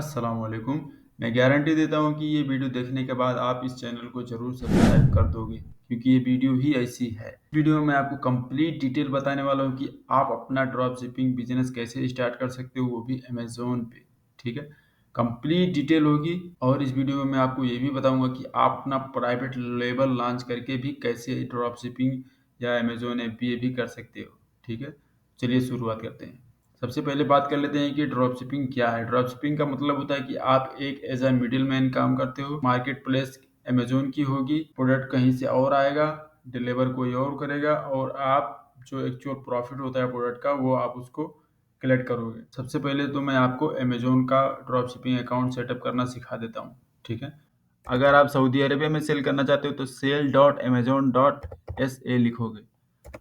अस्सलाम वालेकुम। मैं गारंटी देता हूँ कि ये वीडियो देखने के बाद आप इस चैनल को ज़रूर सब्सक्राइब कर दोगे क्योंकि ये वीडियो ही ऐसी है। वीडियो में मैं आपको कंप्लीट डिटेल बताने वाला हूँ कि आप अपना ड्रॉप शिपिंग बिजनेस कैसे स्टार्ट कर सकते हो, वो भी अमेज़न पे। ठीक है, कंप्लीट डिटेल होगी। और इस वीडियो में मैं आपको ये भी बताऊंगा कि आप अपना प्राइवेट लेबल लॉन्च करके भी कैसे ड्रॉप शिपिंग या अमेज़न एफबीए भी कर सकते हो। ठीक है, चलिए शुरुआत करते हैं। सबसे पहले बात कर लेते हैं कि ड्रॉप शिपिंग क्या है। ड्रॉप शिपिंग का मतलब होता है कि आप एक एज अ मिडिल मैन काम करते हो। मार्केट प्लेस अमेजोन की होगी, प्रोडक्ट कहीं से और आएगा, डिलीवर कोई और करेगा, और आप जो एक्चुअल प्रॉफिट होता है प्रोडक्ट का वो आप उसको कलेक्ट करोगे। सबसे पहले तो मैं आपको अमेजोन का ड्रॉप शिपिंग अकाउंट सेटअप करना सिखा देता हूँ। ठीक है, अगर आप सऊदी अरेबिया में सेल करना चाहते हो तो sale.amazon.sa लिखोगे।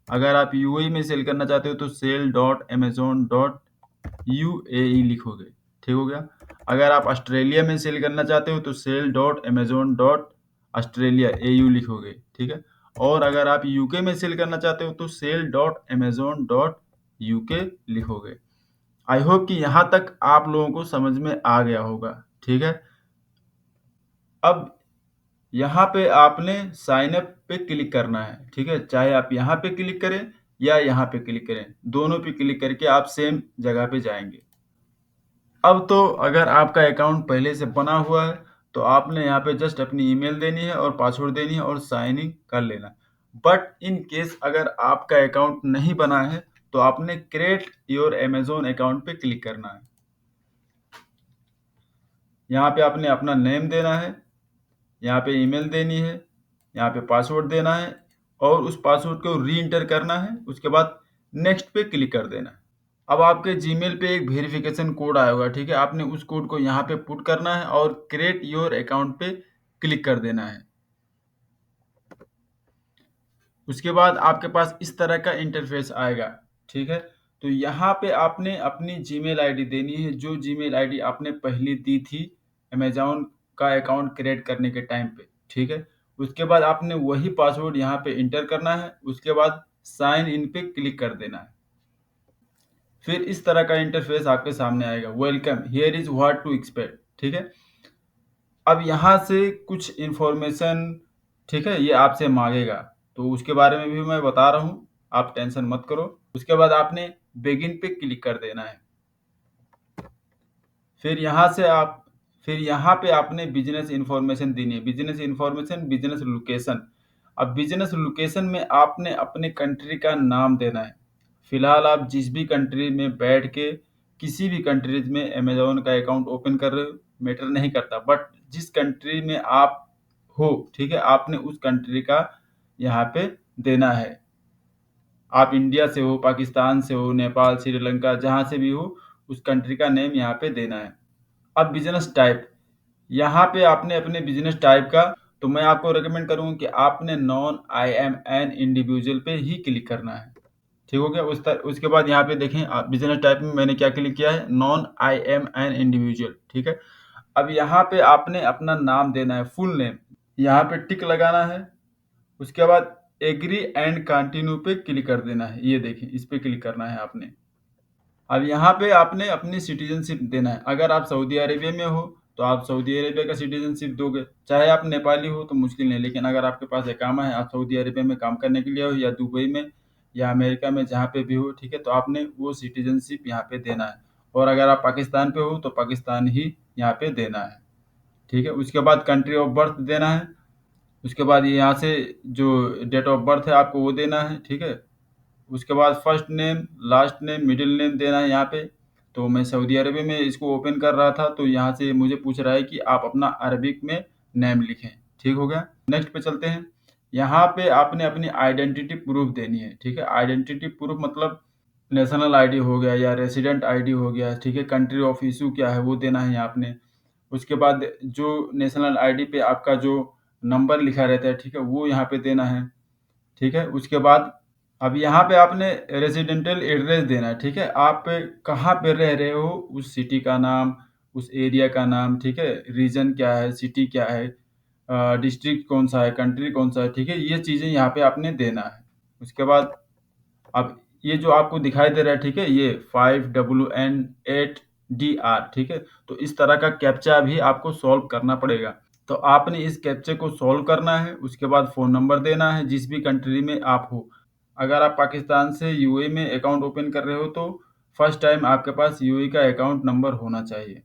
अगर आप यूएई में सेल करना चाहते हो तो sale.amazon.uae लिखोगे। ठीक हो गया। अगर आप ऑस्ट्रेलिया में सेल करना चाहते हो तो sale.amazon.australia लिखोगे। ठीक है, और अगर आप यूके में सेल करना चाहते हो तो sale.amazon.uk लिखोगे। आई होप कि यहाँ तक आप लोगों को समझ में आ गया होगा। ठीक है, अब यहाँ पे आपने साइन अप पे क्लिक करना है। ठीक है, चाहे आप यहाँ पे क्लिक करें या यहाँ पे क्लिक करें, दोनों पे क्लिक करके आप सेम जगह पे जाएंगे। अब तो अगर आपका अकाउंट पहले से बना हुआ है तो आपने यहाँ पे जस्ट अपनी ईमेल देनी है और पासवर्ड देनी है और साइन इन कर लेना है। बट इन केस अगर आपका अकाउंट नहीं बना है तो आपने क्रिएट योर अमेजोन अकाउंट पे क्लिक करना है। यहाँ पे आपने अपना नेम देना है, यहाँ पे ईमेल देनी है, यहाँ पे पासवर्ड देना है और उस पासवर्ड को री इंटर करना है। उसके बाद नेक्स्ट पे क्लिक कर देना है। अब आपके जीमेल पे एक वेरिफिकेशन कोड आया होगा। ठीक है, आपने उस कोड को यहाँ पे पुट करना है और क्रिएट योर अकाउंट पे क्लिक कर देना है। उसके बाद आपके पास इस तरह का इंटरफेस आएगा। ठीक है, तो यहाँ पे आपने अपनी जीमेल आईडी देनी है, जो जीमेल आईडी आपने पहले दी थी अमेजोन का अकाउंट क्रिएट करने के टाइम पे। ठीक है, उसके बाद आपने वही पासवर्ड यहाँ पे इंटर करना है। उसके बाद साइन इन पे क्लिक कर देना है। फिर इस तरह का इंटरफेस आपके सामने आएगा, welcome here is what to expect. ठीक है, अब यहाँ से कुछ इंफॉर्मेशन, ठीक है, ये आपसे मांगेगा, तो उसके बारे में भी मैं बता रहा हूँ, आप टेंशन मत करो। उसके बाद आपने बिगिन पे क्लिक कर देना है। फिर यहाँ से आप फिर यहाँ पे आपने बिजनेस इंफॉर्मेशन देनी है। Business information, business location. अब बिजनेस लोकेशन में आपने अपने कंट्री का नाम देना है। फिलहाल आप जिस भी कंट्री में बैठ के किसी भी कंट्रीज में अमेजोन का अकाउंट ओपन कर रहे हो, मैटर नहीं करता, बट जिस कंट्री में आप हो, ठीक है, आपने उस कंट्री का यहाँ पे देना है। आप इंडिया से हो, पाकिस्तान से हो, नेपाल, श्रीलंका, जहाँ से भी हो, उस कंट्री का नेम यहाँ पे देना है। अब बिजनेस टाइप, यहाँ पे आपने अपने बिजनेस टाइप का, तो मैं आपको रेकमेंड करूँगा कि आपने non I am an individual पे ही क्लिक करना है। ठीक हो गया। उसके बाद यहाँ पे देखें, बिजनेस टाइप में मैंने क्या क्लिक किया है, non I am an individual. ठीक है, अब यहाँ पे आपने अपना नाम देना है, फुल नेम, यहाँ पे टिक लगाना है। उसके बाद एग्री एंड कंटिन्यू पे क्लिक कर देना है। ये देखें, इस पे क्लिक करना है आपने। अब यहाँ पे आपने अपनी सिटीजनशिप देना है। अगर आप सऊदी अरेबिया में हो तो आप सऊदी अरेबिया का सिटीजनशिप दोगे। चाहे आप नेपाली हो तो मुश्किल नहीं, लेकिन अगर आपके पास इकामा है, आप सऊदी अरेबिया में काम करने के लिए हो या दुबई में या अमेरिका में, जहाँ पे भी हो, ठीक है, तो आपने वो सिटीजनशिप यहाँ पे देना है। और अगर आप पाकिस्तान पे हो तो पाकिस्तान ही यहाँ पे देना है। ठीक है, उसके बाद कंट्री ऑफ बर्थ देना है। उसके बाद ये यहाँ से जो डेट ऑफ बर्थ है आपको वो देना है। ठीक है, उसके बाद first name, last name, middle name देना है यहाँ पे। तो मैं सऊदी अरबिया में इसको ओपन कर रहा था तो यहाँ से मुझे पूछ रहा है कि आप अपना अरबिक में नेम लिखें। ठीक हो गया, नेक्स्ट पे चलते हैं। यहाँ पे आपने अपनी आइडेंटिटी प्रूफ देनी है। ठीक है, आइडेंटिटी प्रूफ मतलब नेशनल आईडी हो गया या रेसिडेंट आईडी हो गया। ठीक है, कंट्री ऑफ इशू क्या है वो देना है यहाँ आपने। उसके बाद जो नेशनल आईडी पे आपका जो नंबर लिखा रहता है, ठीक है, वो यहाँ पे देना है। ठीक है, उसके बाद अब यहाँ पे आपने रेजिडेंटल एड्रेस देना है। ठीक है, आप कहाँ पे रह रहे हो, उस सिटी का नाम, उस एरिया का नाम, ठीक है, रीजन क्या है, सिटी क्या है, डिस्ट्रिक्ट कौन सा है, कंट्री कौन सा है। ठीक है, ये चीज़ें यहाँ पे आपने देना है। उसके बाद अब ये जो आपको दिखाई दे रहा है, ठीक है, ये 5WN8 ठीक है? तो इस तरह का कैप्चा भी आपको सॉल्व करना पड़ेगा। तो आपने इस कैप्चे को सॉल्व करना है, उसके बाद फ़ोन नंबर देना है जिस भी कंट्री में आप हो। अगर आप पाकिस्तान से यूएई में अकाउंट ओपन कर रहे हो तो फर्स्ट टाइम आपके पास यूएई का अकाउंट नंबर होना चाहिए।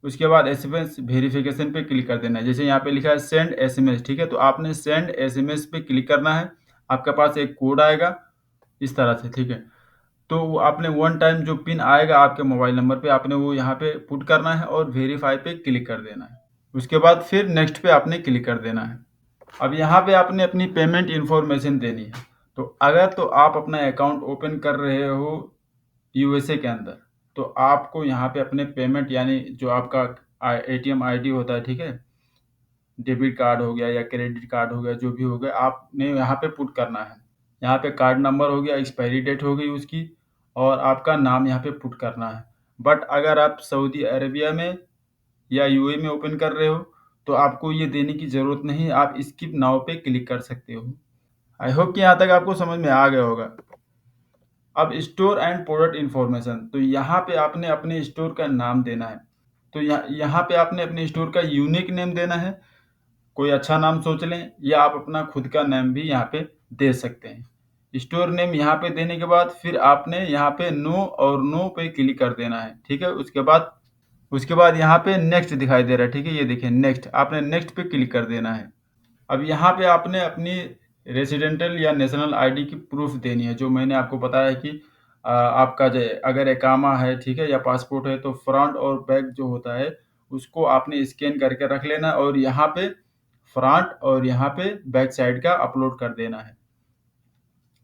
उसके बाद एसएमएस वेरिफिकेशन पे क्लिक कर देना है। जैसे यहाँ पे लिखा है सेंड एसएमएस, ठीक है? तो आपने सेंड एसएमएस पे क्लिक करना है। आपके पास एक कोड आएगा इस तरह से, ठीक है? तो वो आपने वन टाइम जो पिन आएगा आपके मोबाइल नंबर पे आपने वो यहाँ पे पुट करना है और वेरीफाई पे क्लिक कर देना है। उसके बाद फिर नेक्स्ट पे आपने क्लिक कर देना है। अब यहाँ पे आपने अपनी पेमेंट इन्फॉर्मेशन देनी है। तो अगर तो आप अपना अकाउंट ओपन कर रहे हो यूएसए के अंदर, तो आपको यहाँ पे अपने पेमेंट यानी जो आपका एटीएम आईडी होता है, ठीक है? डेबिट कार्ड हो गया या क्रेडिट कार्ड हो गया, जो भी हो गया, आपने यहाँ पे पुट करना है। यहाँ पे कार्ड नंबर हो गया, एक्सपायरी डेट हो गई उसकी, और आपका नाम यहाँ पे पुट करना है। बट अगर आप सऊदी अरेबिया में या यूएई में ओपन कर रहे हो तो आपको ये देने की ज़रूरत नहीं है, आप स्किप नाउ पे क्लिक कर सकते हो। आई होप कि यहाँ तक आपको समझ में आ गया होगा। अब स्टोर एंड प्रोडक्ट इन्फॉर्मेशन, तो यहाँ पे आपने अपने स्टोर का नाम देना है। तो यहाँ पे आपने अपने स्टोर का यूनिक नेम देना है। कोई अच्छा नाम सोच लें या आप अपना खुद का नेम भी यहाँ पे दे सकते हैं। स्टोर नेम यहाँ पे देने के बाद फिर आपने यहाँ पे नो और नो पे क्लिक कर देना है, ठीक है? उसके बाद यहाँ पे नेक्स्ट दिखाई दे रहा है, ठीक है? ये देखिए नेक्स्ट, आपने नेक्स्ट पे क्लिक कर देना है। अब यहाँ पे आपने अपनी रेसिडेंटल या नेशनल आईडी की प्रूफ देनी है, जो मैंने आपको बताया कि आपका जो अगर इकामा है, ठीक है, या पासपोर्ट है, तो फ्रंट और बैक जो होता है उसको आपने स्कैन करके रख लेना है और यहाँ पे फ्रंट और यहाँ पे बैक साइड का अपलोड कर देना है।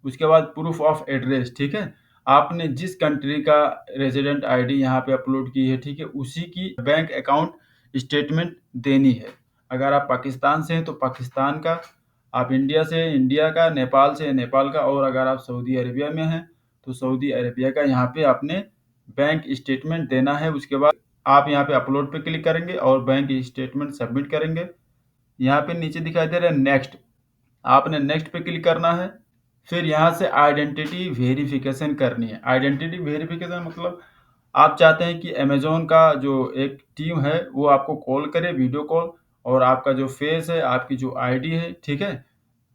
उसके बाद प्रूफ ऑफ एड्रेस, ठीक है? आपने जिस कंट्री का रेजिडेंट आईडी यहाँ पे अपलोड की है, ठीक है, उसी की बैंक अकाउंट स्टेटमेंट देनी है। अगर आप पाकिस्तान से हैं तो पाकिस्तान का, आप इंडिया से हैं इंडिया का, नेपाल से हैं नेपाल का, और अगर आप सऊदी अरेबिया में हैं तो सऊदी अरेबिया का यहाँ पे आपने बैंक स्टेटमेंट देना है। उसके बाद आप यहाँ पे अपलोड पे क्लिक करेंगे और बैंक स्टेटमेंट सबमिट करेंगे। यहाँ पे नीचे दिखाई दे रहा है नेक्स्ट, आपने नेक्स्ट पे क्लिक करना है। फिर यहाँ से आइडेंटिटी वेरिफिकेशन करनी है। आइडेंटिटी वेरिफिकेशन मतलब आप चाहते हैं कि अमेज़न का जो एक टीम है वो आपको कॉल करे, वीडियो कॉल, और आपका जो फेस है, आपकी जो आईडी है, ठीक है,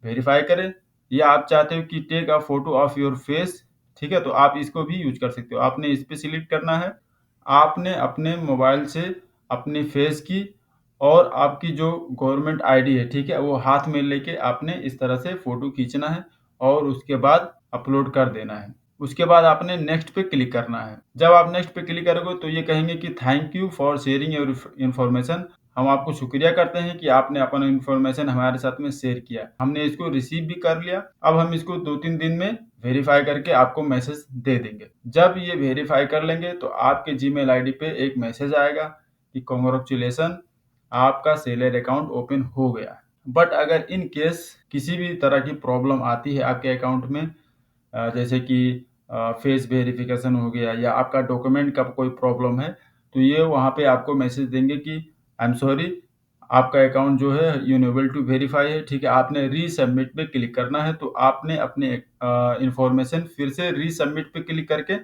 वेरीफाई करे। या आप चाहते हो कि take a photo of your face, ठीक है, तो आप इसको भी यूज कर सकते हो। आपने इस पे सिलेक्ट करना है। आपने अपने मोबाइल से अपने फेस की और आपकी जो गवर्नमेंट आईडी है, ठीक है, वो हाथ में लेके आपने इस तरह से फोटो खींचना है और उसके बाद अपलोड कर देना है। उसके बाद आपने नेक्स्ट पे क्लिक करना है। जब आप नेक्स्ट पे क्लिक करोगे तो ये कहेंगे कि thank you for sharing your information, हम आपको शुक्रिया करते हैं कि आपने अपना इन्फॉर्मेशन हमारे साथ में शेयर किया। हमने इसको रिसीव भी कर लिया। अब हम इसको 2-3 दिन में वेरीफाई करके आपको मैसेज दे देंगे। जब ये वेरीफाई कर लेंगे तो आपके जीमेल आईडी पे एक मैसेज आएगा कि कांग्रेचुलेशन, आपका सेलर अकाउंट ओपन हो गया। बट अगर इन केस किसी भी तरह की प्रॉब्लम आती है आपके अकाउंट में, जैसे कि फेस वेरिफिकेशन हो गया या आपका डॉक्यूमेंट का कोई प्रॉब्लम है, तो ये वहाँ पे आपको मैसेज देंगे कि आई एम सॉरी, आपका अकाउंट जो है यूनेबल टू वेरीफाई है, ठीक है? आपने रीसबमिट पे क्लिक करना है। तो आपने अपने इंफॉर्मेशन फिर से रीसबमिट पे क्लिक करके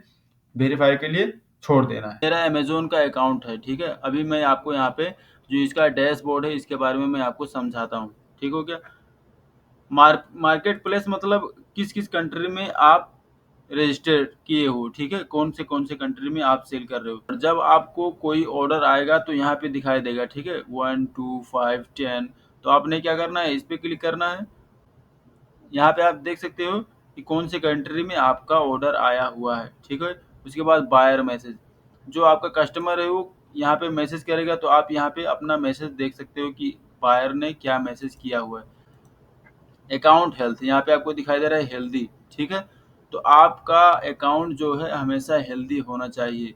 वेरीफाई के लिए छोड़ देना है। मेरा अमेज़न का अकाउंट है, ठीक है? अभी मैं आपको यहाँ पे जो इसका डैशबोर्ड है इसके बारे में मैं आपको समझाता हूँ, ठीक हो गया? मार्केट प्लेस मतलब किस किस कंट्री में आप रजिस्टर किए हो, ठीक है? कौन से कंट्री में आप सेल कर रहे हो। और जब आपको कोई ऑर्डर आएगा तो यहाँ पे दिखाई देगा, ठीक है, 1 2 5 10। तो आपने क्या करना है, इस पे क्लिक करना है। यहाँ पे आप देख सकते हो कि कौन से कंट्री में आपका ऑर्डर आया हुआ है, ठीक है? उसके बाद बायर मैसेज, जो आपका कस्टमर है वो यहाँ पे मैसेज करेगा तो आप यहाँ पे अपना मैसेज देख सकते हो कि बायर ने क्या मैसेज किया हुआ है। अकाउंट हेल्थ, यहाँ पे आपको दिखाई दे रहा है हेल्दी, ठीक है? तो आपका अकाउंट जो है हमेशा हेल्दी होना चाहिए।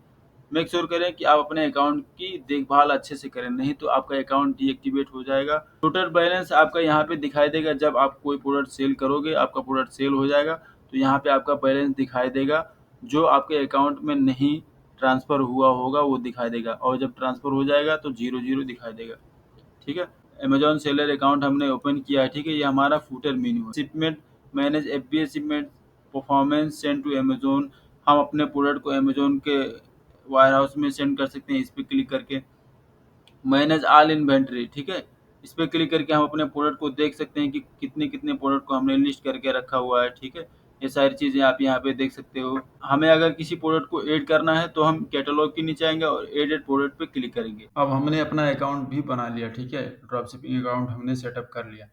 मेक श्योर करें कि आप अपने अकाउंट की देखभाल अच्छे से करें, नहीं तो आपका अकाउंट डीएक्टिवेट हो जाएगा। टोटल बैलेंस आपका यहाँ पे दिखाई देगा। जब आप कोई प्रोडक्ट सेल करोगे, आपका प्रोडक्ट सेल हो जाएगा तो यहाँ पे आपका बैलेंस दिखाई देगा। जो आपके अकाउंट में नहीं ट्रांसफ़र हुआ होगा वो दिखाई देगा, और जब ट्रांसफ़र हो जाएगा तो 0 दिखाई देगा, ठीक है? अमेज़न सेलर अकाउंट हमने ओपन किया है, ठीक है? ये हमारा फुटर मेन्यू है। Shipment manage FBA shipment performance send to Amazon, हम अपने प्रोडक्ट को अमेज़न के वायर हाउस में सेंड कर सकते हैं। इस पे क्लिक करके मैनेज ऑल इन्वेंट्री, ठीक है, इस पे क्लिक करके हम अपने प्रोडक्ट को देख सकते हैं कि कितने कितने प्रोडक्ट को हमने लिस्ट करके रखा हुआ है, ठीक है। ये सारी चीज़ें आप यहाँ पे देख सकते हो। हमें अगर किसी प्रोडक्ट को ऐड करना है तो हम कैटलॉग के नीचे आएंगे और एडेड प्रोडक्ट पे क्लिक करेंगे। अब हमने अपना अकाउंट भी बना लिया, ठीक है, ड्रॉप शिपिंग अकाउंट हमने सेटअप कर लिया।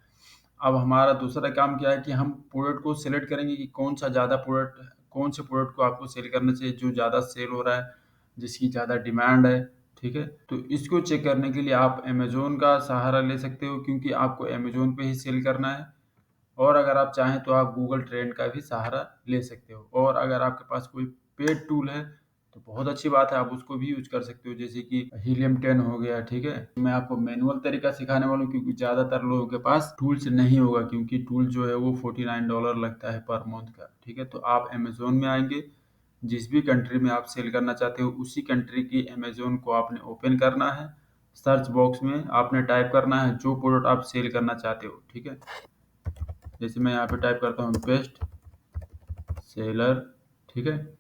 अब हमारा दूसरा काम क्या है कि हम प्रोडक्ट को सिलेक्ट करेंगे कि कौन सा ज़्यादा प्रोडक्ट, कौन से प्रोडक्ट को आपको सेल करना चाहिए जो ज़्यादा सेल हो रहा है, जिसकी ज़्यादा डिमांड है, ठीक है। तो इसको चेक करने के लिए आप अमेज़न का सहारा ले सकते हो, क्योंकि आपको अमेज़न पे ही सेल करना है। और अगर आप चाहें तो आप गूगल ट्रेंड का भी सहारा ले सकते हो। और अगर आपके पास कोई पेड टूल है तो बहुत अच्छी बात है, आप उसको भी यूज कर सकते हो, जैसे कि हीलियम 10 हो गया, ठीक है। मैं आपको मैनुअल तरीका सिखाने वाला हूँ, क्योंकि ज़्यादातर लोगों के पास टूल्स नहीं होगा, क्योंकि टूल जो है वो $49 लगता है पर मंथ का, ठीक है। तो आप अमेज़न में आएंगे, जिस भी कंट्री में आप सेल करना चाहते हो उसी कंट्री की अमेज़न को आपने ओपन करना है। सर्च बॉक्स में आपने टाइप करना है जो प्रोडक्ट आप सेल करना चाहते हो, ठीक है। जैसे मैं यहाँ पे टाइप करता हूँ बेस्ट सेलर, ठीक है,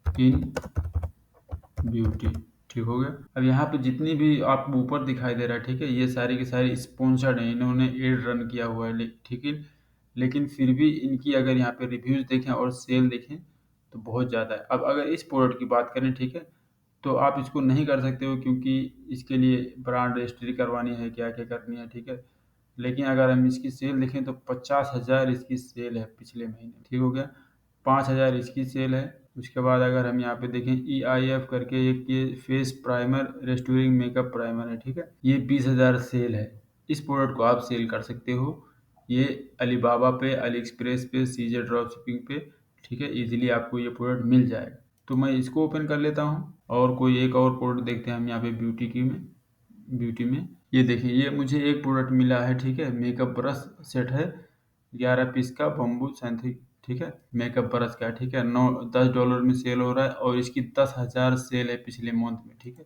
इन ब्यूटी, ठीक हो गया। अब यहाँ पे जितनी भी आपको ऊपर दिखाई दे रहा है, ठीक है, ये सारी की सारी स्पॉन्सर्ड है, इन्होंने एड रन किया हुआ है, ठीक है। लेकिन फिर भी इनकी अगर यहाँ पे रिव्यूज़ देखें और सेल देखें तो बहुत ज़्यादा है। अब अगर इस प्रोडक्ट की बात करें, ठीक है, तो आप इसको नहीं कर सकते हो, क्योंकि इसके लिए ब्रांड रजिस्ट्री करवानी है, क्या क्या करनी है, ठीक है। लेकिन अगर हम इसकी सेल देखें तो 50,000 इसकी सेल है पिछले महीने, ठीक हो गया। 5,000 इसकी सेल है। उसके बाद अगर हम यहाँ पे देखें EIF करके एक ये face primer restoring makeup primer है, ठीक है, ये 20,000 सेल है। इस प्रोडक्ट को आप सेल कर सकते हो। ये अलीबाबा पे, अली एक्सप्रेस पे, सीजे ड्रॉप शिपिंग पे, ठीक है, इजीली आपको ये प्रोडक्ट मिल जाएगा। तो मैं इसको ओपन कर लेता हूँ और कोई एक और प्रोडक्ट देखते हैं हम यहाँ पे ब्यूटी में ये देखिए, ये मुझे एक प्रोडक्ट मिला है, ठीक है, मेकअप ब्रश सेट है, 11 पीस का बम्बू सेंथिक, ठीक है, मेकअप ब्रश का, ठीक है, $10 में सेल हो रहा है और इसकी 10,000 सेल है पिछले मंथ में, ठीक है।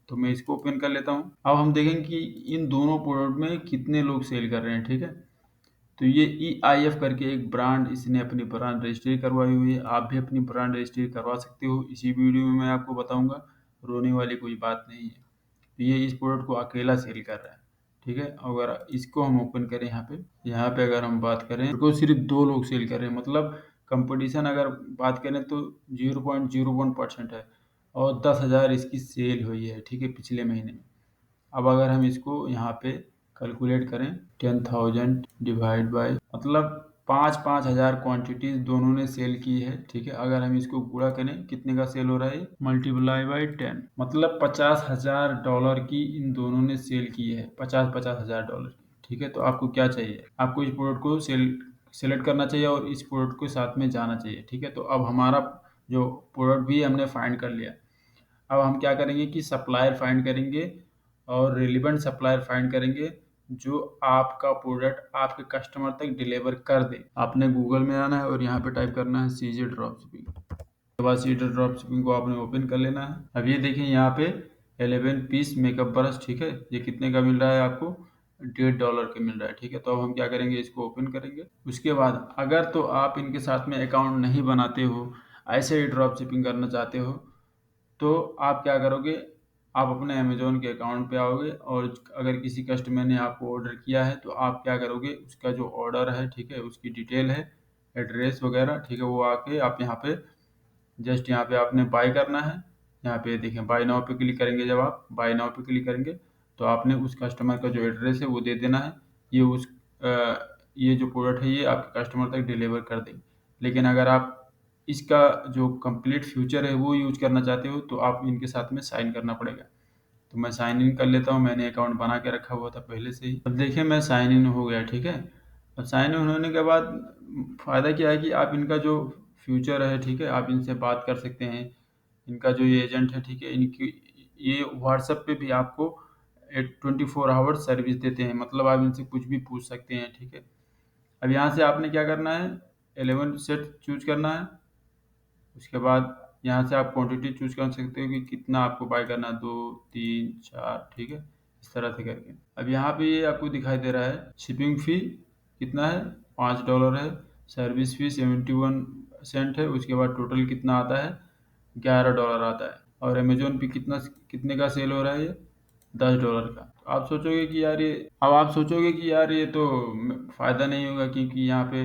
तो मैं इसको ओपन कर लेता हूँ। अब हम देखेंगे कि इन दोनों प्रोडक्ट में कितने लोग सेल कर रहे हैं, ठीक है। तो ये EIF करके एक ब्रांड, इसने अपनी ब्रांड रजिस्ट्री करवाई हुई है। आप भी अपनी ब्रांड रजिस्ट्री करवा सकते हो, इसी वीडियो में मैं आपको बताऊंगा, रोने वाली कोई बात नहीं है। तो ये इस प्रोडक्ट को अकेला सेल कर रहा है, ठीक है। अगर इसको हम ओपन करें यहाँ पे अगर हम बात करें तो सिर्फ 2 लोग सेल कर रहे हैं, मतलब कंपटीशन अगर बात करें तो 0.01% है और 10,000 इसकी सेल हुई है, ठीक है, पिछले महीने में। अब अगर हम इसको यहाँ पे कैलकुलेट करें, 10,000 डिवाइड बाय, मतलब 5,000 क्वांटिटीज दोनों ने सेल की है, ठीक है। अगर हम इसको गुणा करें कितने का सेल हो रहा है, मल्टीप्लाई बाय 10, मतलब $50,000 की इन दोनों ने सेल की है, 50,000 की, ठीक है। तो आपको क्या चाहिए, आपको इस प्रोडक्ट को सेलेक्ट करना चाहिए और इस प्रोडक्ट को साथ में जाना चाहिए, ठीक है। तो अब हमारा जो प्रोडक्ट भी हमने फाइंड कर लिया। अब हम क्या करेंगे कि सप्लायर फाइंड करेंगे और रिलेवेंट सप्लायर फाइंड करेंगे जो आपका प्रोडक्ट आपके कस्टमर तक डिलीवर कर दे। आपने गूगल में आना है और यहाँ पे टाइप करना है सीजे ड्रॉप शिपिंग। उसके बाद सीजे ड्रॉप शिपिंग को आपने ओपन कर लेना है। अब ये देखिए यहाँ पे 11 पीस मेकअप ब्रश, ठीक है, ये कितने का मिल रहा है आपको, $1.5 के मिल रहा है, ठीक है। तो अब हम क्या करेंगे, इसको ओपन करेंगे। उसके बाद अगर तो आप इनके साथ में अकाउंट नहीं बनाते हो, ऐसे ही ड्रॉप शिपिंग करना चाहते हो, तो आप क्या करोगे, आप अपने अमेज़न के अकाउंट पे आओगे और अगर किसी कस्टमर ने आपको ऑर्डर किया है तो आप क्या करोगे, उसका जो ऑर्डर है, ठीक है, उसकी डिटेल है, एड्रेस वगैरह, ठीक है, वो आके आप यहाँ पे जस्ट यहाँ पे आपने बाय करना है। यहाँ पे देखें बाय नाउ पे क्लिक करेंगे, जब आप बाय नाउ पे क्लिक करेंगे तो आपने उस कस्टमर का जो एड्रेस है वो दे देना है। ये ये जो प्रोडक्ट है ये आपके कस्टमर तक डिलीवर कर देंगे। लेकिन अगर आप इसका जो कंप्लीट फ्यूचर है वो यूज करना चाहते हो तो आप इनके साथ में साइन करना पड़ेगा। तो मैं साइन इन कर लेता हूँ, मैंने अकाउंट बना के रखा हुआ था पहले से ही। अब देखिए मैं साइन इन हो गया, ठीक है। अब साइन इन होने के बाद फ़ायदा क्या है कि आप इनका जो फ्यूचर है, ठीक है, आप इनसे बात कर सकते हैं। इनका जो ये एजेंट है, ठीक है, इनकी ये व्हाट्सएप पे भी आपको 24 आवर सर्विस देते हैं, मतलब आप इनसे कुछ भी पूछ सकते हैं, ठीक है। अब यहाँ से आपने क्या करना है, 11 सेट चूज करना है। उसके बाद यहाँ से आप क्वांटिटी चूज कर सकते हो कि कितना आपको बाय करना है, 2, 3, 4, ठीक है, इस तरह से करके। अब यहाँ पे ये आपको दिखाई दे रहा है शिपिंग फी कितना है, $5 है। सर्विस फी 71 सेंट है। उसके बाद टोटल कितना आता है, $11 आता है, और अमेजोन पे कितने का सेल हो रहा है ये? $10 का। तो आप सोचोगे कि यार ये अब आप सोचोगे कि यार ये तो फ़ायदा नहीं होगा, क्योंकि यहाँ पे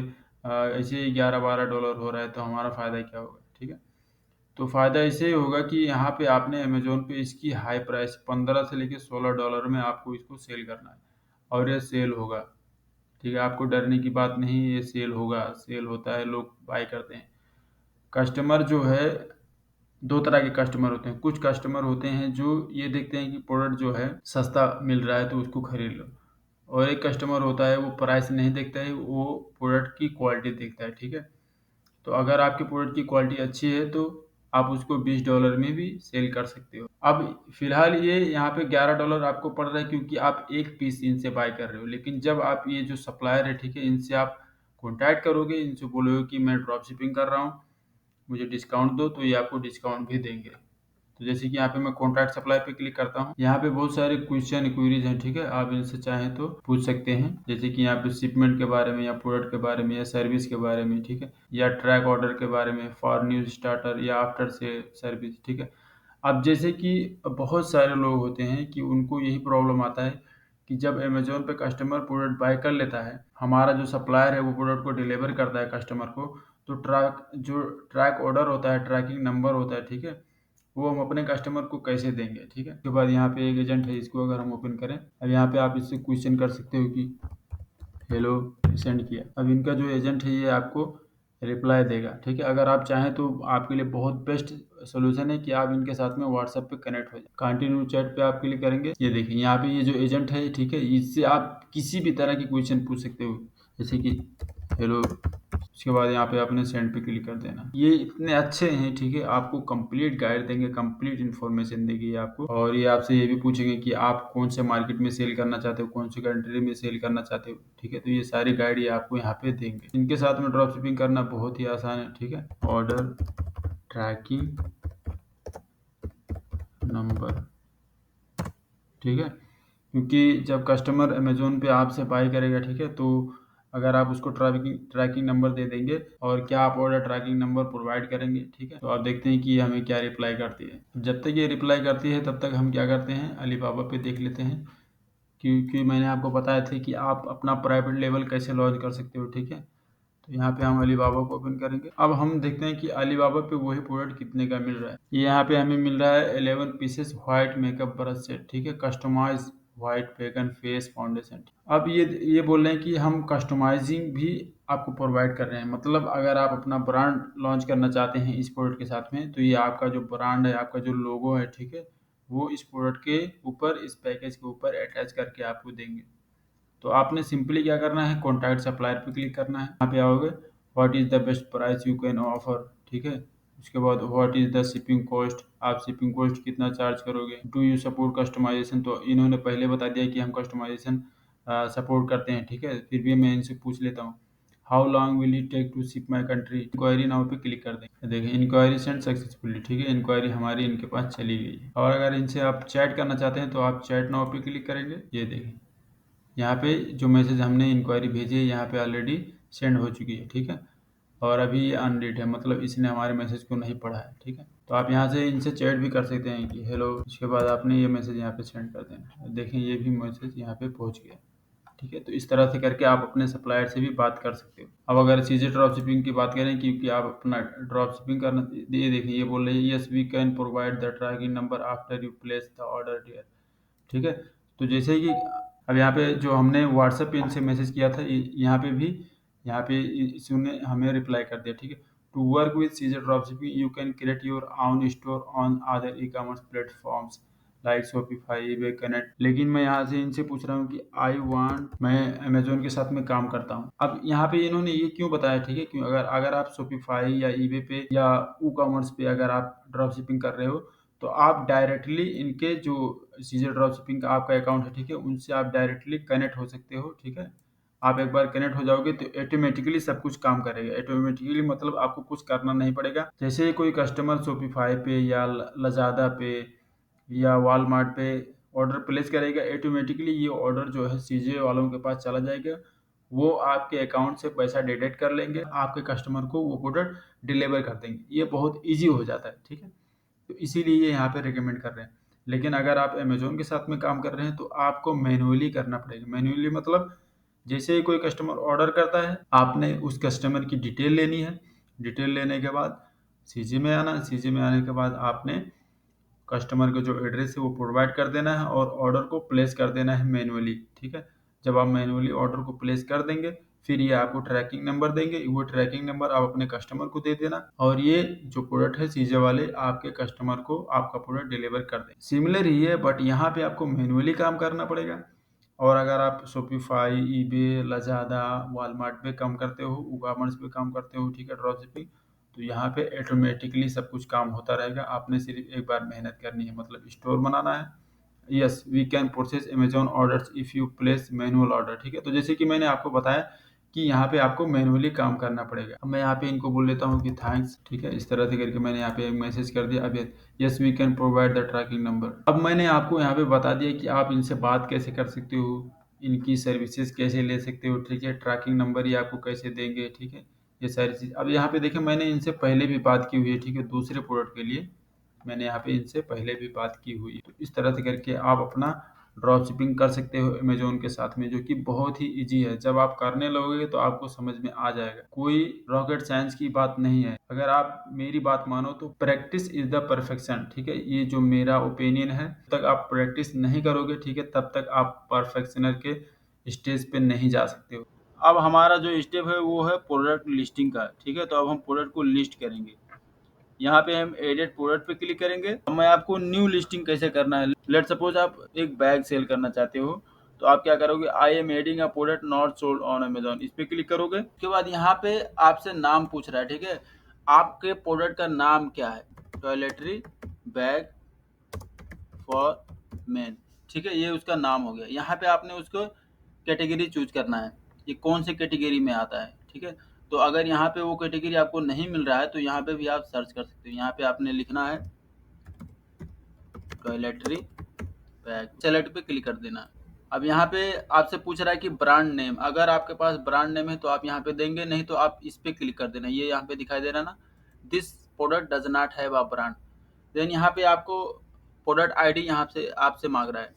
ऐसे ही $11-12 हो रहा है, तो हमारा फ़ायदा क्या होगा? ठीक है। तो फ़ायदा इससे होगा कि यहाँ पे आपने अमेज़न पे इसकी हाई प्राइस 15 से लेके $16 में आपको इसको सेल करना है, और ये सेल होगा। ठीक है, आपको डरने की बात नहीं, ये सेल होगा, सेल होता है, लोग बाय करते हैं। कस्टमर जो है, दो तरह के कस्टमर होते हैं। कुछ कस्टमर होते हैं जो ये देखते हैं कि प्रोडक्ट जो है सस्ता मिल रहा है तो उसको खरीद लो, और एक कस्टमर होता है वो प्राइस नहीं देखता है, वो प्रोडक्ट की क्वालिटी देखता है। ठीक है। तो अगर आपके प्रोडक्ट की क्वालिटी अच्छी है तो आप उसको $20 में भी सेल कर सकते हो। अब फिलहाल ये यहाँ पे $11 आपको पड़ रहा है, क्योंकि आप एक पीस इनसे बाय कर रहे हो। लेकिन जब आप ये जो सप्लायर है, ठीक है, इनसे आप कॉन्टैक्ट करोगे, इनसे बोलोगे कि मैं ड्रॉप शिपिंग कर रहा हूँ, मुझे डिस्काउंट दो, तो ये आपको डिस्काउंट भी देंगे। तो जैसे कि यहाँ पे मैं कॉन्टैक्ट सप्लाई पे क्लिक करता हूँ, यहाँ पे बहुत सारे क्वेश्चन क्वेरीज हैं। ठीक है, आप इनसे चाहें तो पूछ सकते हैं, जैसे कि यहाँ पे शिपमेंट के बारे में, या प्रोडक्ट के बारे में, या सर्विस के बारे में। ठीक है, या ट्रैक ऑर्डर के बारे में, फॉर न्यू स्टार्टर, या आफ्टर से सर्विस। ठीक है। अब जैसे कि बहुत सारे लोग होते हैं कि उनको यही प्रॉब्लम आता है कि जब अमेज़न पे कस्टमर प्रोडक्ट बाय कर लेता है, हमारा जो सप्लायर है वो प्रोडक्ट को डिलीवर करता है कस्टमर को, तो ट्रैक ऑर्डर होता है, ट्रैकिंग नंबर होता है, ठीक है, वो हम अपने कस्टमर को कैसे देंगे? ठीक है। उसके बाद यहाँ पे एक एजेंट है, इसको अगर हम ओपन करें, अब यहाँ पे आप इससे क्वेश्चन कर सकते हो कि हेलो सेंड किया। अब इनका जो एजेंट है ये आपको रिप्लाई देगा। ठीक है, अगर आप चाहें तो आपके लिए बहुत बेस्ट सोल्यूशन है कि आप इनके साथ में व्हाट्सएप पे कनेक्ट हो जाए। कंटिन्यू चैट पे आप क्लिक करेंगे, ये देखिए यहाँ पे ये जो एजेंट है, ठीक है, इससे आप किसी भी तरह की क्वेश्चन पूछ सकते हो, जैसे कि हेलो, उसके बाद यहाँ पे आपने सेंड पे क्लिक कर देना। ये इतने अच्छे हैं, ठीक है, आपको कंप्लीट गाइड देंगे, कंप्लीट इन्फॉर्मेशन देगी ये आपको, और ये आपसे ये भी पूछेंगे कि आप कौन से मार्केट में सेल करना चाहते हो, कौन सी कंट्री में सेल करना चाहते हो। ठीक है, तो ये सारी गाइड ये आपको यहाँ पे देंगे। इनके साथ में ड्रॉप शिपिंग करना बहुत ही आसान है। ठीक है, ऑर्डर ट्रैकिंग नंबर, ठीक है, क्योंकि जब कस्टमर अमेज़न पे आपसे बाय करेगा, ठीक है, तो अगर आप उसको ट्रैकिंग नंबर दे देंगे, और क्या आप ऑर्डर ट्रैकिंग नंबर प्रोवाइड करेंगे, ठीक है, तो आप देखते हैं कि ये हमें क्या रिप्लाई करती है। जब तक ये रिप्लाई करती है तब तक हम क्या करते हैं, अलीबाबा पे देख लेते हैं, क्योंकि मैंने आपको बताया था कि आप अपना प्राइवेट लेवल कैसे लॉन्च कर सकते हो। ठीक है, तो यहाँ पे हम अलीबाबा को ओपन करेंगे। अब हम देखते हैं कि अलीबाबा पे वही प्रोडक्ट कितने का मिल रहा है। ये यहाँ पे हमें मिल रहा है 11 pieces white makeup brush set. ठीक है, customize white vegan face foundation. अब ये बोल रहे हैं कि हम कस्टमाइजिंग भी आपको प्रोवाइड कर रहे हैं। मतलब अगर आप अपना ब्रांड लॉन्च करना चाहते हैं इस प्रोडक्ट के साथ में, तो ये आपका जो ब्रांड है, आपका जो लोगो है, ठीक है, वो इस प्रोडक्ट के ऊपर, इस पैकेज के ऊपर अटैच करके आपको देंगे। तो आपने सिंपली क्या करना है, कॉन्टैक्ट सप्लायर पे क्लिक करना है। यहाँ पे आओगे, what is the best price you can offer. ठीक है, उसके बाद what is the shipping cost, आप शिपिंग कॉस्ट कितना चार्ज करोगे। डू यू सपोर्ट कस्टमाइजेशन, तो इन्होंने पहले बता दिया कि हम कस्टमाइजेशन सपोर्ट करते हैं। ठीक है, फिर भी मैं इनसे पूछ लेता हूँ, how long will it take to ship my country. Inquiry now पे क्लिक कर देंगे, देखिए इंक्वायरी सेंड सक्सेसफुली। ठीक है, इंक्वायरी हमारी इनके पास चली गई है। और अगर इनसे आप चैट करना चाहते हैं तो आप चैट नाउ पे क्लिक करेंगे, ये देखिए यहाँ पे जो मैसेज हमने इंक्वायरी भेजी है यहाँ पे ऑलरेडी सेंड हो चुकी है। ठीक है, और अभी ये अनरीड है, मतलब इसने हमारे मैसेज को नहीं पढ़ा है। ठीक है, तो आप यहाँ से इनसे चैट भी कर सकते हैं कि हेलो, उसके बाद आपने ये मैसेज यहाँ पे सेंड कर देना। देखें ये भी मैसेज यहाँ पे पहुँच गया। ठीक है, तो इस तरह से करके आप अपने सप्लायर से भी बात कर सकते हो। अब अगर सीधे ड्रॉप शिपिंग की बात करें, क्योंकि आप अपना ड्रॉप शिपिंग करना, ये देखिए ये बोल रहे हैं yes we can provide the tracking number after you place the order dear. ठीक है, तो जैसे कि अब यहाँ पे जो हमने व्हाट्सएप पे इनसे मैसेज किया था, यहाँ पे भी, यहाँ पे इसने हमें रिप्लाई कर दिया। ठीक है, to work with CJ drop shipping you can create your own store on other e commerce platforms like Shopify, eBay, connect. लेकिन मैं यहाँ से इनसे पूछ रहा हूँ कि मैं अमेजोन के साथ में काम करता हूँ। अब यहाँ पे इन्होंने ये क्यों बताया, ठीक है, क्यों अगर अगर आप शॉपिफाई या ईबे पे या ई कॉमर्स पे अगर आप ड्रॉप शिपिंग कर रहे हो, तो आप डायरेक्टली इनके जो सीजर ड्रॉप शिपिंग का आपका अकाउंट है, ठीक है, उनसे आप डायरेक्टली कनेक्ट हो सकते हो। ठीक है, आप एक बार कनेक्ट हो जाओगे तो ऑटोमेटिकली सब कुछ काम करेगा। ऑटोमेटिकली मतलब आपको कुछ करना नहीं पड़ेगा। जैसे ही कोई कस्टमर शॉपिफाई पे या लजादा पे या वॉलमार्ट पे ऑर्डर प्लेस करेगा, ऑटोमेटिकली ये ऑर्डर जो है सीजे वालों के पास चला जाएगा। वो आपके अकाउंट से पैसा डिडक्ट कर लेंगे, आपके कस्टमर को वो प्रोडक्ट डिलीवर कर देंगे। ये बहुत ईज़ी हो जाता है, ठीक है? तो इसीलिए ये यहाँ पे रिकमेंड कर रहे हैं। लेकिन अगर आप अमेज़न के साथ में काम कर रहे हैं तो आपको मैन्युअली करना पड़ेगा। मैन्युअली मतलब जैसे ही कोई कस्टमर ऑर्डर करता है, आपने उस कस्टमर की डिटेल लेनी है। डिटेल लेने के बाद सीजी में आना, सीजी में आने के बाद आपने कस्टमर का जो एड्रेस है वो प्रोवाइड कर देना है और ऑर्डर को प्लेस कर देना है मैन्युअली, ठीक है? जब आप मैन्युअली ऑर्डर को प्लेस कर देंगे, फिर ये आपको ट्रैकिंग नंबर देंगे, वो ट्रैकिंग नंबर आप अपने कस्टमर को दे देना और ये जो प्रोडक्ट है सीजे वाले आपके कस्टमर को आपका प्रोडक्ट डिलीवर कर दें। सिमिलर ही है बट यहाँ पे आपको मैन्युअली काम करना पड़ेगा। और अगर आप शॉपिफाई, ईबे, लाज़ादा, वॉलमार्ट पे काम करते हो, ई-कॉमर्स पे काम करते हो, ठीक है, ड्रॉप शिपिंग, तो यहाँ पे ऑटोमेटिकली सब कुछ काम होता रहेगा। आपने सिर्फ एक बार मेहनत करनी है, मतलब स्टोर बनाना है। Yes, we can process Amazon orders if you place manual order, ठीक है? तो जैसे कि मैंने आपको बताया कि यहाँ पे आपको मैनुअली काम करना पड़ेगा। अब मैं यहाँ पे इनको बोल लेता हूँ कि थैंक्स, ठीक है? इस तरह से करके मैंने यहाँ पे एक मैसेज कर दिया। अब yes we can provide the tracking number. अब मैंने आपको यहाँ पे बता दिया कि आप इनसे बात कैसे कर सकते हो, इनकी सर्विसेज कैसे ले सकते हो, ठीक है? ट्रैकिंग नंबर ये आपको कैसे देंगे, ठीक है? ये सारी चीज़। अब यहाँ पे देखिए मैंने इनसे पहले भी बात की हुई है, ठीक है? दूसरे प्रोडक्ट के लिए मैंने यहाँ पे इनसे पहले भी बात की हुई है। तो इस तरह से करके आप अपना ड्रॉप शिपिंग कर सकते हो अमेज़न के साथ में, जो कि बहुत ही ईज़ी है। जब आप करने लगोगे तो आपको समझ में आ जाएगा। कोई रॉकेट साइंस की बात नहीं है। अगर आप मेरी बात मानो तो प्रैक्टिस इज़ द परफेक्शन, ठीक है? ये जो मेरा ओपिनियन है, जब तक आप प्रैक्टिस नहीं करोगे, ठीक है, तब तक आप परफेक्शनर के स्टेज पे नहीं जा सकते हो। अब हमारा जो स्टेप है वो है प्रोडक्ट लिस्टिंग का, ठीक है? तो अब हम प्रोडक्ट को लिस्ट करेंगे। यहाँ पे हम एडिट प्रोडक्ट पे क्लिक करेंगे। अब मैं आपको न्यू लिस्टिंग कैसे करना है, लेट सपोज आप एक बैग सेल करना चाहते हो, तो आप क्या करोगे, I am adding a product not sold on Amazon, इस पे क्लिक करोगे। उसके बाद यहाँ पे आपसे नाम पूछ रहा है, ठीक है? आपके प्रोडक्ट का नाम क्या है? टॉयलेटरी बैग फॉर मेन, ठीक है, ये उसका नाम हो गया। यहाँ पे आपने उसको कैटेगरी चूज करना है, ये कौन से कैटेगरी में आता है, ठीक है? तो अगर यहाँ पे वो कैटेगरी आपको नहीं मिल रहा है तो यहाँ पे भी आप सर्च कर सकते हो। यहाँ पे आपने लिखना है टॉयलेटरी बैग, सेलेक्ट पे क्लिक कर देना है। अब यहाँ पे आपसे पूछ रहा है कि ब्रांड नेम, अगर आपके पास ब्रांड नेम है तो आप यहाँ पे देंगे, नहीं तो आप इस पे क्लिक कर देना। ये यहाँ पे दिखाई दे रहा है ना, this product does not have a brand. Then यहाँ पे आपको प्रोडक्ट आईडी यहाँ से आपसे मांग रहा है।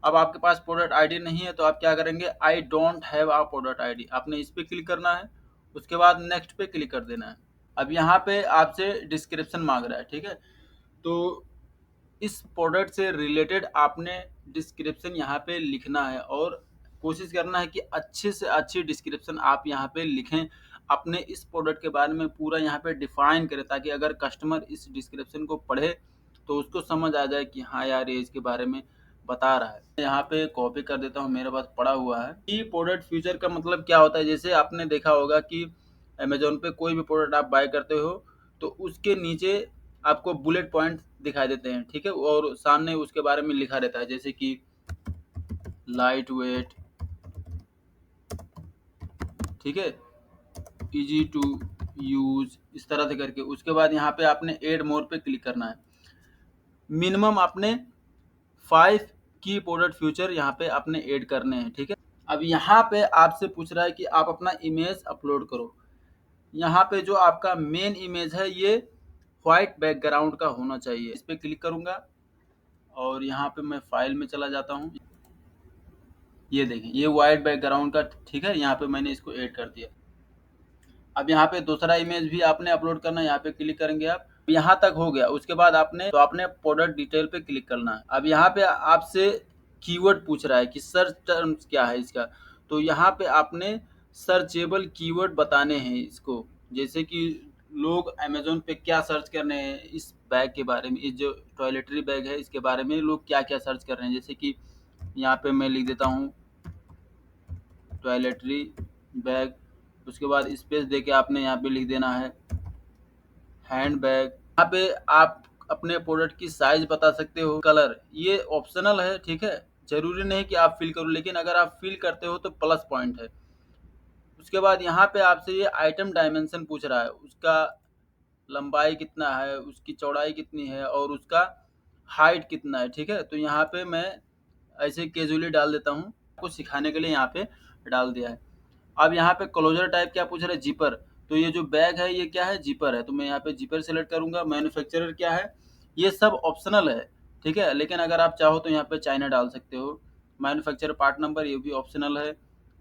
अब आपके पास प्रोडक्ट आईडी नहीं है तो आप क्या करेंगे, I don't have a product ID, आपने इस पे क्लिक करना है। उसके बाद नेक्स्ट पे क्लिक कर देना है। अब यहाँ पे आपसे डिस्क्रिप्शन मांग रहा है, ठीक है? तो इस प्रोडक्ट से रिलेटेड आपने डिस्क्रिप्शन यहाँ पे लिखना है और कोशिश करना है कि अच्छे से अच्छी डिस्क्रिप्शन आप यहाँ पे लिखें। अपने इस प्रोडक्ट के बारे में पूरा यहाँ पे डिफाइन करें, ताकि अगर कस्टमर इस डिस्क्रिप्शन को पढ़े तो उसको समझ आ जाए कि हाँ यार, ये इसके बारे में बता रहा है। यहाँ पे कॉपी कर देता हूँ, मेरे पास पड़ा हुआ है। ये प्रोडक्ट फ्यूचर का मतलब क्या होता है, जैसे आपने देखा होगा कि अमेजोन पे कोई भी प्रोडक्ट आप बाय करते हो तो उसके नीचे आपको बुलेट पॉइंट दिखाई देते हैं, ठीक है? और सामने उसके बारे में लिखा रहता है, जैसे कि लाइट वेट, ठीक है, इजी टू यूज, इस तरह से करके। उसके बाद यहाँ पे आपने एड मोर पे क्लिक करना है। मिनिमम आपने 5 की प्रोडक्ट फ्यूचर यहाँ पे आपने ऐड करने हैं, ठीक है? अब यहाँ पे आपसे पूछ रहा है कि आप अपना इमेज अपलोड करो। यहाँ पे जो आपका मेन इमेज है ये व्हाइट बैकग्राउंड का होना चाहिए। इस पे क्लिक करूंगा और यहाँ पे मैं फाइल में चला जाता हूँ। ये देखें, ये व्हाइट बैकग्राउंड का, ठीक है, यहाँ पे मैंने इसको ऐड कर दिया। अब यहाँ पे दूसरा इमेज भी आपने अपलोड करना है, यहाँ पे क्लिक करेंगे आप। यहाँ तक हो गया। उसके बाद आपने प्रोडक्ट डिटेल पे क्लिक करना है। अब यहाँ पे आपसे कीवर्ड पूछ रहा है कि सर्च टर्म्स क्या है इसका, तो यहाँ पे आपने सर्चेबल कीवर्ड बताने हैं इसको, जैसे कि लोग अमेजोन पे क्या सर्च कर रहे हैं इस बैग के बारे में, इस जो टॉयलेटरी बैग है इसके बारे में लोग क्या क्या सर्च कर रहे हैं। जैसे कि यहाँ पे मैं लिख देता हूँ टॉयलेटरी बैग, उसके बाद स्पेस देके आपने यहाँ पे लिख देना है हैंड बैग। यहाँ पे आप अपने प्रोडक्ट की साइज बता सकते हो, कलर ये ऑप्शनल है, ठीक है, जरूरी नहीं कि आप फिल करो, लेकिन अगर आप फिल करते हो तो प्लस पॉइंट है। उसके बाद यहाँ पे आपसे ये आइटम डायमेंशन पूछ रहा है, उसका लंबाई कितना है, उसकी चौड़ाई कितनी है और उसका हाइट कितना है, ठीक है? तो यहाँ पे मैं ऐसे कैजुअली डाल देता हूँ, कुछ सिखाने के लिए यहाँ पे डाल दिया है। अब यहाँ पे क्लोजर टाइप क्या पूछ रहा है, जिपर। तो ये जो बैग है ये क्या है, जिपर है, तो मैं यहाँ पे जिपर सेलेक्ट करूंगा। मैन्युफैक्चरर क्या है, ये सब ऑप्शनल है, ठीक है, लेकिन अगर आप चाहो तो यहाँ पे चाइना डाल सकते हो। मैन्युफैक्चरर पार्ट नंबर ये भी ऑप्शनल है।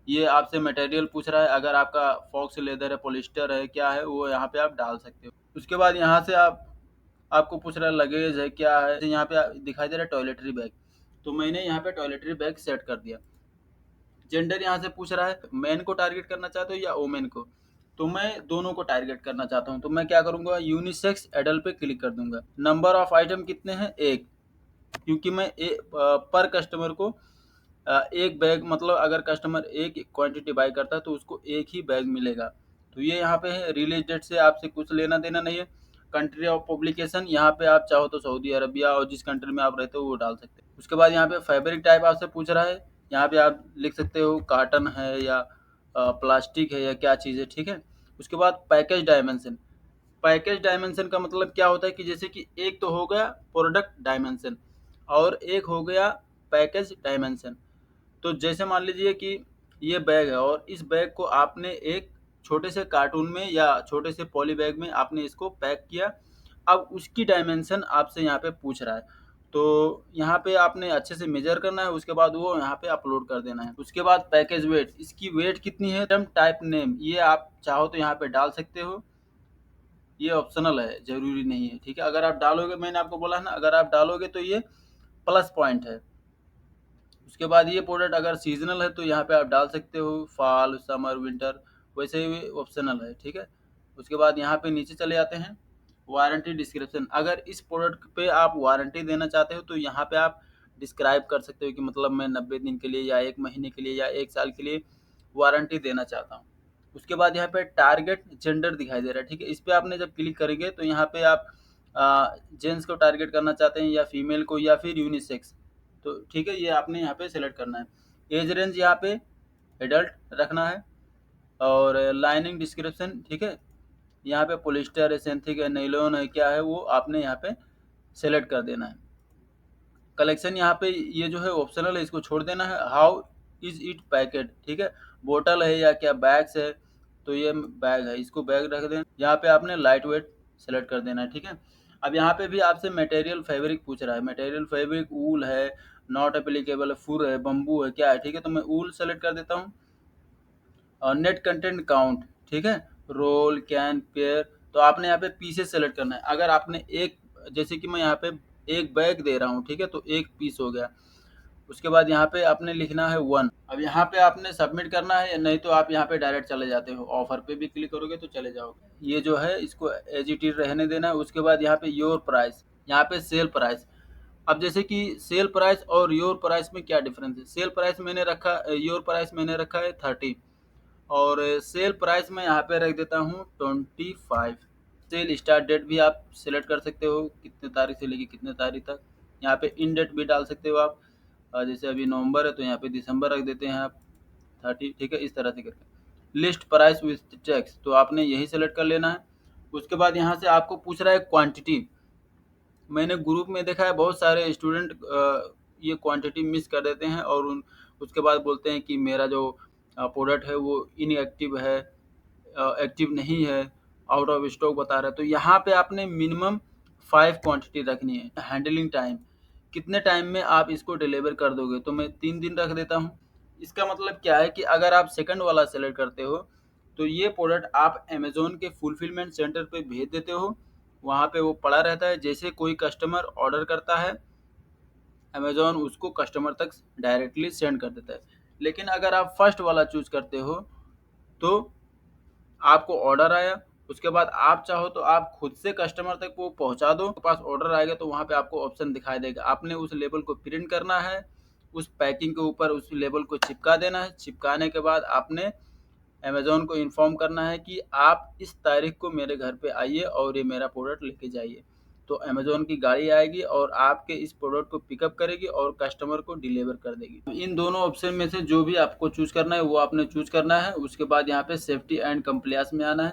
ये आपसे मटेरियल पूछ रहा है, अगर आपका फॉक्स लेदर है, पॉलिस्टर है, क्या है, वो यहाँ पे आप डाल सकते हो। उसके बाद यहाँ से आपको पूछ रहा है लगेज है, क्या है, यहाँ पे दिखाई दे रहा है टॉयलेटरी बैग, तो मैंने यहाँ पे टॉयलेटरी बैग सेट कर दिया। जेंडर यहाँ से पूछ रहा है मैन को टारगेट करना चाहते हो या वोमेन को, तो मैं दोनों को टारगेट करना चाहता हूँ, तो मैं क्या करूँगा, यूनिसेक्स एडल्ट पे क्लिक कर दूंगा। नंबर ऑफ आइटम कितने हैं, एक, क्योंकि मैं पर कस्टमर को एक बैग, मतलब अगर कस्टमर एक क्वांटिटी बाय करता है तो उसको एक ही बैग मिलेगा। तो ये यहाँ पे है। रिलीज डेट से आपसे कुछ लेना देना नहीं है। कंट्री ऑफ पब्लिकेशन, यहाँ पे आप चाहो तो सऊदी अरबिया और जिस कंट्री में आप रहते हो वो डाल सकते हो। उसके बाद यहाँ पे फैब्रिक टाइप आपसे पूछ रहा है, यहाँ पे आप लिख सकते हो काटन है या प्लास्टिक है या क्या चीज़ है, ठीक है। उसके बाद पैकेज डायमेंशन। पैकेज डायमेंशन का मतलब क्या होता है कि जैसे कि एक तो हो गया प्रोडक्ट डायमेंशन और एक हो गया पैकेज डायमेंशन। तो जैसे मान लीजिए कि ये बैग है और इस बैग को आपने एक छोटे से कार्टून में या छोटे से पॉली बैग में आपने इसको पैक किया। अब उसकी डायमेंशन आपसे यहाँ पे पूछ रहा है, तो यहाँ पे आपने अच्छे से मेजर करना है, उसके बाद वो यहाँ पे अपलोड कर देना है। उसके बाद पैकेज वेट, इसकी वेट कितनी है, टाइप नेम, ये आप चाहो तो यहाँ पे डाल सकते हो, ये ऑप्शनल है, जरूरी नहीं है, ठीक है। अगर आप डालोगे, मैंने आपको बोला है ना, अगर आप डालोगे तो ये प्लस पॉइंट है। उसके बाद ये प्रोडक्ट अगर सीजनल है तो यहाँ पे आप डाल सकते हो, फॉल, समर, विंटर, वैसे ही ऑप्शनल है, ठीक है। उसके बाद यहाँ पे नीचे चले जाते हैं, वारंटी डिस्क्रिप्शन। अगर इस प्रोडक्ट पे आप वारंटी देना चाहते हो तो यहाँ पे आप डिस्क्राइब कर सकते हो कि मतलब मैं 90 दिन के लिए या 1 महीने के लिए या 1 साल के लिए वारंटी देना चाहता हूँ। उसके बाद यहाँ पे टारगेट जेंडर दिखाई दे रहा है, ठीक है। इस पे आपने जब क्लिक करेंगे तो यहाँ पे आप जेंट्स को टारगेट करना चाहते हैं या फीमेल को या फिर यूनिसेक्स, तो ठीक है, ये आपने यहाँ पे सेलेक्ट करना है। एज रेंज यहाँ पे एडल्ट रखना है। और लाइनिंग डिस्क्रिप्शन, ठीक है, यहाँ पे पोलिस्टर है, सिंथेटिक है, नायलॉन है, क्या है, वो आपने यहाँ पे सेलेक्ट कर देना है। कलेक्शन यहाँ पे ये जो है ऑप्शनल है, इसको छोड़ देना है। हाउ इज इट पैकेट, ठीक है, बोतल है या क्या बैग्स है, तो ये बैग है, इसको बैग रख देना। यहाँ पे आपने लाइट वेट सेलेक्ट कर देना है, ठीक है। अब यहाँ पे भी आपसे मटेरियल फैब्रिक पूछ रहा है। मटेरियल फैब्रिक ऊल है, नॉट एप्लीकेबल है, फुर है, बम्बू है, क्या है, ठीक है, तो मैं ऊल सेलेक्ट कर देता हूँ। और नेट कंटेंट काउंट, ठीक है, रोल, कैन, पेयर, तो आपने यहाँ पे पीसेस सेलेक्ट करना है। अगर आपने एक, जैसे कि मैं यहाँ पे एक बैग दे रहा हूँ, ठीक है, तो एक पीस हो गया। उसके बाद यहाँ पे आपने लिखना है 1। अब यहाँ पे आपने सबमिट करना है, नहीं तो आप यहाँ पे डायरेक्ट चले जाते हो, ऑफर पे भी क्लिक करोगे तो चले जाओगे। ये जो है इसको एज इट इज रहने देना है। उसके बाद यहाँ पे योर प्राइस, यहाँ पे सेल प्राइस। अब जैसे कि सेल प्राइस और योर प्राइस में क्या डिफरेंस है, सेल प्राइस मैंने रखा, योर प्राइस मैंने रखा है 30, और सेल प्राइस मैं यहाँ पे रख देता हूँ 25। सेल स्टार्ट डेट भी आप सिलेक्ट कर सकते हो, कितने तारीख से लेके कितने तारीख तक। यहाँ पे इन डेट भी डाल सकते हो आप, जैसे अभी नवंबर है तो यहाँ पे दिसंबर रख देते हैं आप 30, ठीक है, इस तरह से करके। लिस्ट प्राइस विथ टैक्स, तो आपने यही सेलेक्ट कर लेना है। उसके बाद यहाँ से आपको पूछ रहा है क्वांटिटी। मैंने ग्रुप में देखा है बहुत सारे स्टूडेंट ये क्वांटिटी मिस कर देते हैं और उसके बाद बोलते हैं कि मेरा जो प्रोडक्ट है वो इनएक्टिव है, एक्टिव नहीं है, आउट ऑफ स्टॉक बता रहा है। तो यहाँ पे आपने मिनिमम 5 क्वांटिटी रखनी है। हैंडलिंग टाइम, कितने टाइम में आप इसको डिलीवर कर दोगे, तो मैं 3 दिन रख देता हूँ। इसका मतलब क्या है कि अगर आप सेकंड वाला सेलेक्ट करते हो तो ये प्रोडक्ट आप अमेजोन के फुलफिलमेंट सेंटर पे भेज देते हो, वहाँ पे वो पड़ा रहता है। जैसे कोई कस्टमर ऑर्डर करता है, अमेजोन उसको कस्टमर तक डायरेक्टली सेंड कर देता है। लेकिन अगर आप फर्स्ट वाला चूज करते हो तो आपको ऑर्डर आया, उसके बाद आप चाहो तो आप खुद से कस्टमर तक वो पहुंचा दो, आपके पास ऑर्डर आएगा तो वहाँ पे आपको ऑप्शन दिखाई देगा। आपने उस लेबल को प्रिंट करना है, उस पैकिंग के ऊपर उस लेबल को चिपका देना है। चिपकाने के बाद आपने अमेजोन को इन्फॉर्म करना है कि आप इस तारीख को मेरे घर पे आइए और ये मेरा प्रोडक्ट लेके जाइए। तो अमेजोन की गाड़ी आएगी और आपके इस प्रोडक्ट को पिकअप करेगी और कस्टमर को डिलीवर कर देगी। तो इन दोनों ऑप्शन में से जो भी आपको चूज करना है वो आपने चूज करना है। उसके बाद यहाँ पे सेफ्टी एंड कंप्लायंस में आना है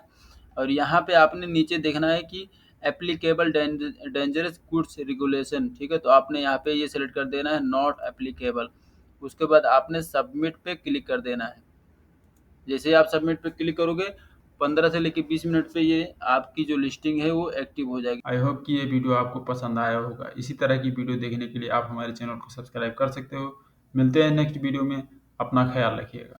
और यहाँ पे आपने नीचे देखना है कि एप्लीकेबल डेंजरस गुड्स रेगुलेशन, ठीक है, तो आपने यहाँ पे ये सेलेक्ट कर देना है नॉट एप्लीकेबल। उसके बाद आपने सबमिट पे क्लिक कर देना है। जैसे ही आप सबमिट पे क्लिक करोगे 15 से लेके 20 मिनट पे ये आपकी जो लिस्टिंग है वो एक्टिव हो जाएगी। आई होप कि ये वीडियो आपको पसंद आया होगा। इसी तरह की वीडियो देखने के लिए आप हमारे चैनल को सब्सक्राइब कर सकते हो। मिलते हैं नेक्स्ट वीडियो में। अपना ख्याल रखिएगा।